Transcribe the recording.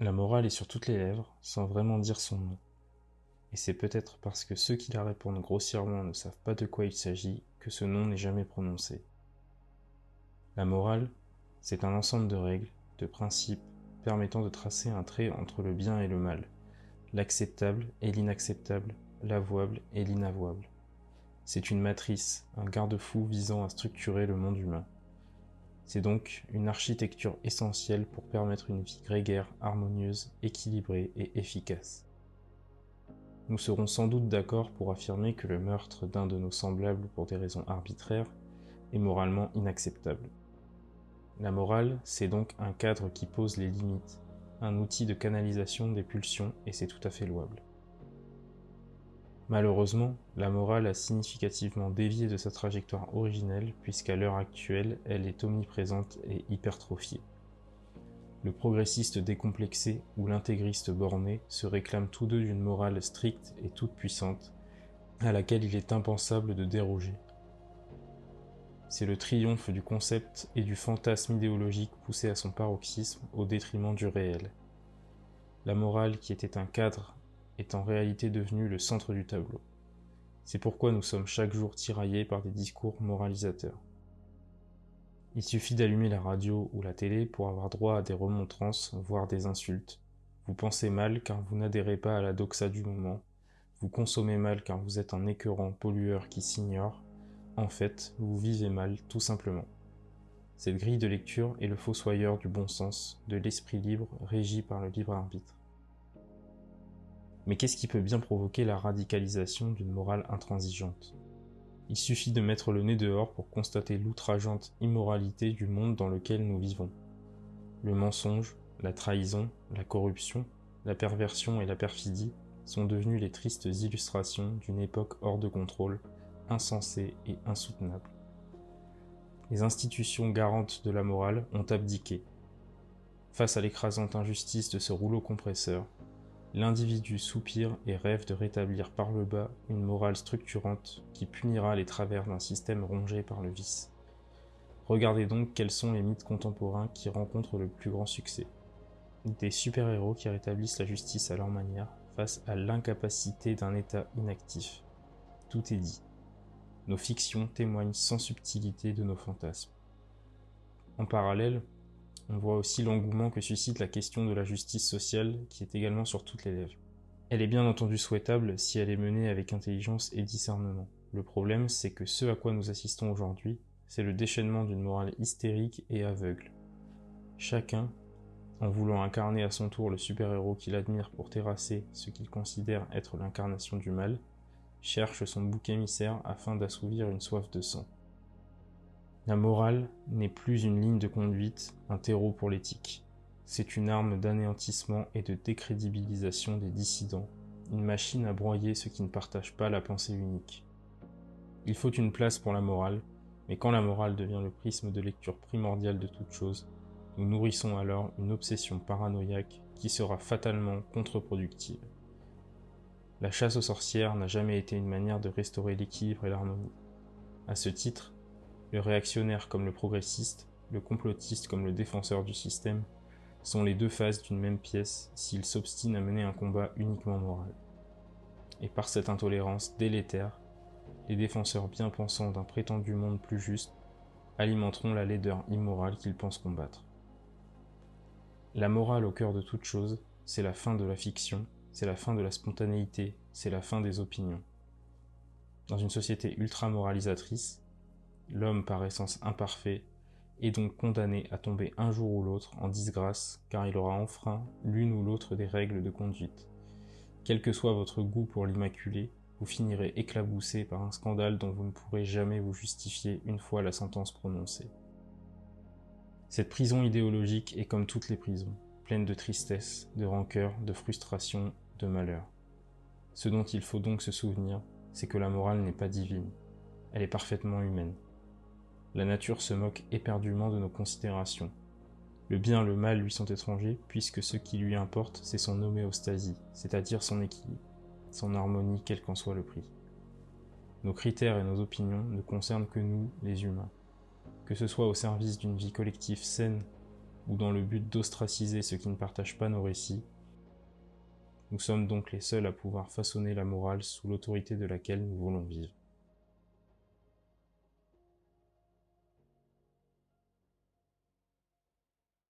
La morale est sur toutes les lèvres, sans vraiment dire son nom. Et c'est peut-être parce que ceux qui la répandent grossièrement ne savent pas de quoi il s'agit que ce nom n'est jamais prononcé. La morale, c'est un ensemble de règles, de principes, permettant de tracer un trait entre le bien et le mal, l'acceptable et l'inacceptable, l'avouable et l'inavouable. C'est une matrice, un garde-fou visant à structurer le monde humain. C'est donc une architecture essentielle pour permettre une vie grégaire, harmonieuse, équilibrée et efficace. Nous serons sans doute d'accord pour affirmer que le meurtre d'un de nos semblables pour des raisons arbitraires est moralement inacceptable. La morale, c'est donc un cadre qui pose les limites, un outil de canalisation des pulsions et c'est tout à fait louable. Malheureusement, la morale a significativement dévié de sa trajectoire originelle puisqu'à l'heure actuelle, elle est omniprésente et hypertrophiée. Le progressiste décomplexé ou l'intégriste borné se réclament tous deux d'une morale stricte et toute puissante, à laquelle il est impensable de déroger. C'est le triomphe du concept et du fantasme idéologique poussé à son paroxysme au détriment du réel. La morale qui était un cadre est en réalité devenue le centre du tableau. C'est pourquoi nous sommes chaque jour tiraillés par des discours moralisateurs. Il suffit d'allumer la radio ou la télé pour avoir droit à des remontrances, voire des insultes. Vous pensez mal car vous n'adhérez pas à la doxa du moment. Vous consommez mal car vous êtes un écœurant pollueur qui s'ignore. En fait, vous vivez mal, tout simplement. Cette grille de lecture est le fossoyeur du bon sens, de l'esprit libre régi par le libre arbitre. Mais qu'est-ce qui peut bien provoquer la radicalisation d'une morale intransigeante ? Il suffit de mettre le nez dehors pour constater l'outrageante immoralité du monde dans lequel nous vivons. Le mensonge, la trahison, la corruption, la perversion et la perfidie sont devenus les tristes illustrations d'une époque hors de contrôle, insensée et insoutenable. Les institutions garantes de la morale ont abdiqué. Face à l'écrasante injustice de ce rouleau compresseur, l'individu soupire et rêve de rétablir par le bas une morale structurante qui punira les travers d'un système rongé par le vice. Regardez donc quels sont les mythes contemporains qui rencontrent le plus grand succès. Des super-héros qui rétablissent la justice à leur manière face à l'incapacité d'un État inactif. Tout est dit. Nos fictions témoignent sans subtilité de nos fantasmes. En parallèle, on voit aussi l'engouement que suscite la question de la justice sociale qui est également sur toutes les lèvres. Elle est bien entendu souhaitable si elle est menée avec intelligence et discernement. Le problème, c'est que ce à quoi nous assistons aujourd'hui, c'est le déchaînement d'une morale hystérique et aveugle. Chacun, en voulant incarner à son tour le super-héros qu'il admire pour terrasser ce qu'il considère être l'incarnation du mal, cherche son bouc émissaire afin d'assouvir une soif de sang. La morale n'est plus une ligne de conduite, un terreau pour l'éthique. C'est une arme d'anéantissement et de décrédibilisation des dissidents, une machine à broyer ceux qui ne partagent pas la pensée unique. Il faut une place pour la morale, mais quand la morale devient le prisme de lecture primordial de toute chose, nous nourrissons alors une obsession paranoïaque qui sera fatalement contre-productive. La chasse aux sorcières n'a jamais été une manière de restaurer l'équilibre et l'harmonie. À ce titre, le réactionnaire comme le progressiste, le complotiste comme le défenseur du système, sont les deux faces d'une même pièce s'ils s'obstinent à mener un combat uniquement moral. Et par cette intolérance délétère, les défenseurs bien pensants d'un prétendu monde plus juste alimenteront la laideur immorale qu'ils pensent combattre. La morale au cœur de toute chose, c'est la fin de la fiction, c'est la fin de la spontanéité, c'est la fin des opinions. Dans une société ultra-moralisatrice, l'homme par essence imparfait est donc condamné à tomber un jour ou l'autre en disgrâce car il aura enfreint l'une ou l'autre des règles de conduite. Quel que soit votre goût pour l'immaculé, vous finirez éclaboussé par un scandale dont vous ne pourrez jamais vous justifier une fois la sentence prononcée. Cette prison idéologique est comme toutes les prisons, pleine de tristesse, de rancœur, de frustration, de malheur. Ce dont il faut donc se souvenir, c'est que la morale n'est pas divine, elle est parfaitement humaine. La nature se moque éperdument de nos considérations. Le bien et le mal lui sont étrangers, puisque ce qui lui importe, c'est son homéostasie, c'est-à-dire son équilibre, son harmonie, quel qu'en soit le prix. Nos critères et nos opinions ne concernent que nous, les humains. Que ce soit au service d'une vie collective saine ou dans le but d'ostraciser ceux qui ne partagent pas nos récits. Nous sommes donc les seuls à pouvoir façonner la morale sous l'autorité de laquelle nous voulons vivre.